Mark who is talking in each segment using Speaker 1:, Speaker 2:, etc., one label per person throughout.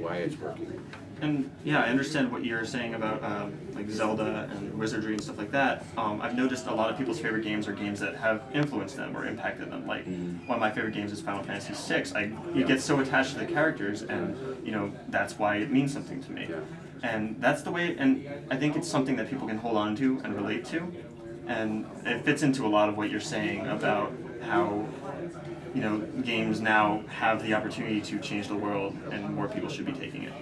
Speaker 1: why it's working.
Speaker 2: And yeah, I understand what you're saying about like Zelda and Wizardry and stuff like that. I've noticed a lot of people's favorite games are games that have influenced them or impacted them. Like one of my favorite games is Final Fantasy VI. You get so attached to the characters, and you know that's why it means something to me.
Speaker 1: Yeah.
Speaker 2: And that's the way. And I think it's something that people can hold on to and relate to. And it fits into a lot of what you're saying about how, you know, games now have the opportunity to change the world and more people should be taking it.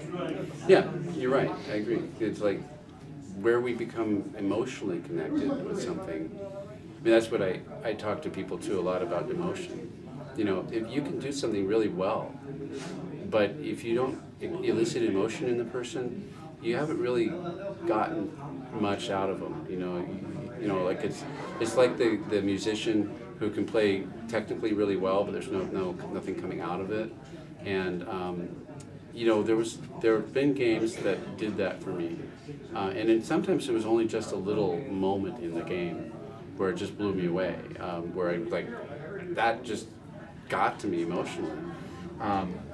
Speaker 1: Yeah, you're right. I agree. It's like where we become emotionally connected with something. I mean, that's what I talk to people too a lot about emotion. You know, if you can do something really well, but if you don't elicit emotion in the person, you haven't really gotten much out of them. You know, like it's like the musician who can play technically really well, but there's nothing coming out of it. And you know, there have been games that did that for me, and sometimes it was only just a little moment in the game where it just blew me away, where I like that just got to me emotionally.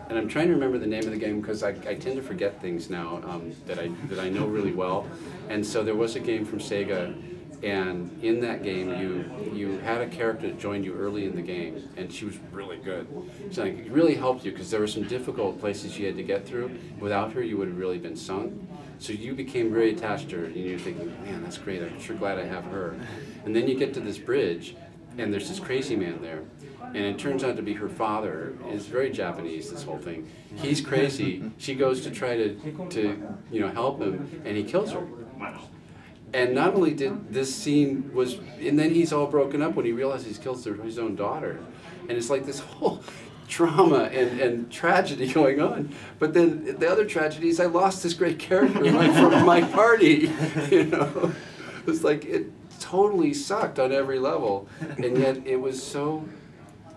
Speaker 1: And I'm trying to remember the name of the game because I tend to forget things now that I know really well. And so there was a game from Sega. And in that game, you had a character that joined you early in the game, and she was really good. So it really helped you because there were some difficult places you had to get through. Without her, you would have really been sunk. So you became very attached to her, and you're thinking, man, that's great. I'm sure glad I have her. And then you get to this bridge, and there's this crazy man there. And it turns out to be her father. It's very Japanese, this whole thing. He's crazy. She goes to try to you know, help him, and he kills her. And not only did this scene was, and then he's all broken up when he realizes he's killed his own daughter. And it's like this whole trauma and tragedy going on. But then the other tragedy is I lost this great character from my party. You know, it's like it totally sucked on every level. And yet it was so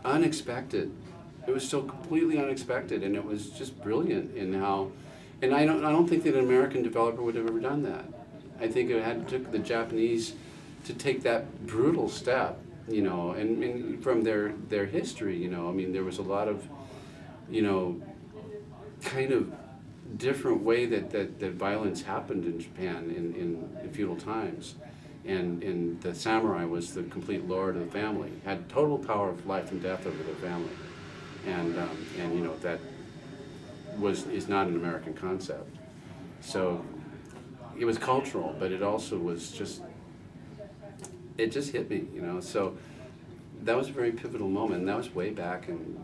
Speaker 1: unexpected. It was so completely unexpected, and it was just brilliant in how, and I don't think that an American developer would have ever done that. I think it took the Japanese to take that brutal step, you know, and from their history, you know, I mean, there was a lot of, you know, kind of different way that violence happened in Japan in feudal times. And the samurai was the complete lord of the family, had total power of life and death over their family. And you know, that is not an American concept. So it was cultural, but it also was just, it just hit me, you know. So that was a very pivotal moment, and that was way back in,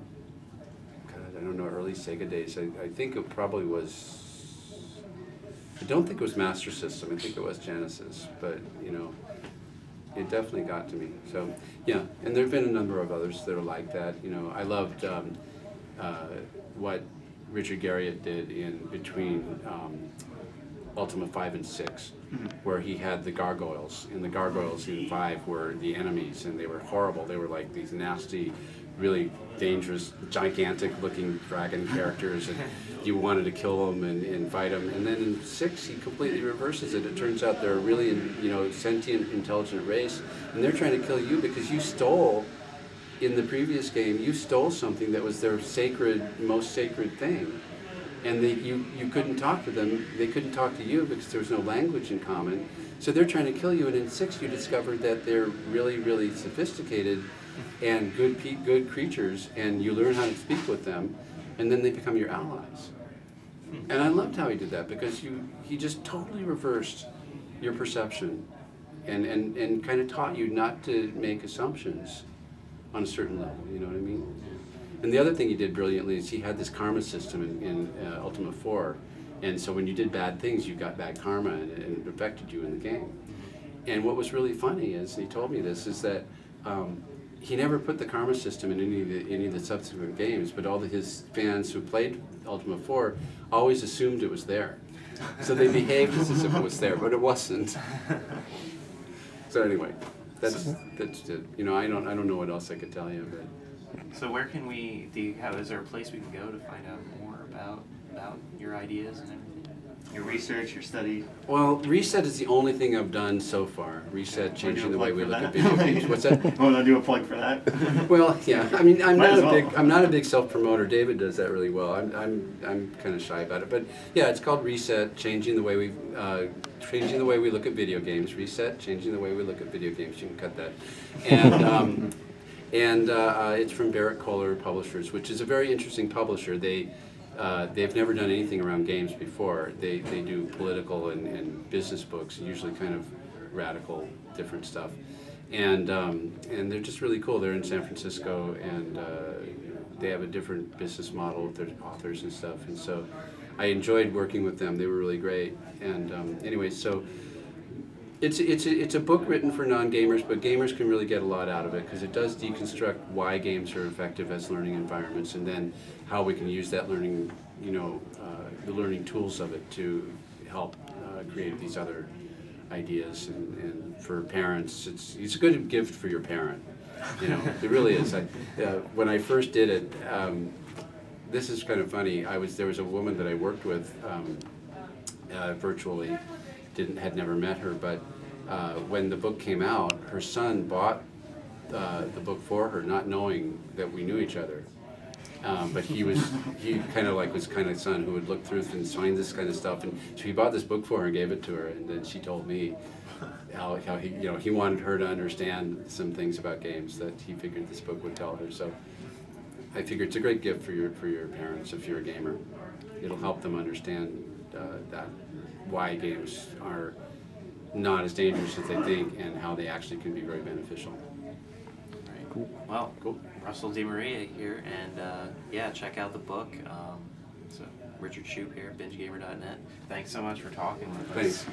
Speaker 1: God, I don't know, early Sega days. I think it probably was, I don't think it was Master System, I think it was Genesis, but, you know, it definitely got to me. So, yeah, and there have been a number of others that are like that. You know, I loved what Richard Garriott did in between Ultima 5 and 6, where he had the gargoyles, and the gargoyles in 5 were the enemies, and they were horrible. They were like these nasty, really dangerous, gigantic-looking dragon characters, and you wanted to kill them and fight them. And then in 6, he completely reverses it. It turns out they're a really, you know, sentient, intelligent race, and they're trying to kill you because you stole, in the previous game, you stole something that was their sacred, most sacred thing. And you couldn't talk to them, they couldn't talk to you because there was no language in common. So they're trying to kill you, and in 6 you discovered that they're really, really sophisticated and good creatures, and you learn how to speak with them, and then they become your allies. And I loved how he did that, because he just totally reversed your perception and kind of taught you not to make assumptions on a certain level, you know what I mean? And the other thing he did brilliantly is he had this karma system in Ultima 4, and so when you did bad things, you got bad karma, and it affected you in the game. And what was really funny is, he told me this, is that he never put the karma system in any of the subsequent games, but all his fans who played Ultima 4 always assumed it was there. So they behaved as if it was there, but it wasn't. So anyway, that's it. You know, I don't know what else I could tell you, but.
Speaker 3: So where can is there a place we can go to find out more about your ideas and everything?
Speaker 2: Your research, your study.
Speaker 1: Well, Reset is the only thing I've done so far. Reset, changing the way we look at video games. What's that?
Speaker 2: Want to do a plug for that?
Speaker 1: Well, yeah. I mean, I'm
Speaker 2: Might
Speaker 1: not a big self-promoter. David does that really well. I'm kind of shy about it, but yeah, it's called Reset, changing the way we look at video games. Reset, changing the way we look at video games. You can cut that. And it's from Barrett Kohler Publishers, which is a very interesting publisher. They've never done anything around games before. They do political and business books, usually kind of radical, different stuff. And they're just really cool. They're in San Francisco, and they have a different business model with their authors and stuff. And so I enjoyed working with them. They were really great. And anyway, so it's a book written for non-gamers, but gamers can really get a lot out of it because it does deconstruct why games are effective as learning environments, and then how we can use that learning, the learning tools of it to help create these other ideas. And for parents, it's a good gift for your parent. It really is. When I first did it, this is kind of funny. There was a woman that I worked with virtually. Had never met her, but when the book came out, her son bought the book for her, not knowing that we knew each other. But he was kind of son who would look through and find this kind of stuff, and so he bought this book for her and gave it to her, and then she told me how he wanted her to understand some things about games that he figured this book would tell her. So I figure it's a great gift for your parents if you're a gamer. It'll help them understand that why games are not as dangerous as they think and how they actually can be very beneficial.
Speaker 3: Right. Cool. Well, cool. Rusel DeMaria here, and yeah, check out the book. So Richard Schupp here, BingeGamer.net. Thanks so much for talking with us.
Speaker 1: Thanks.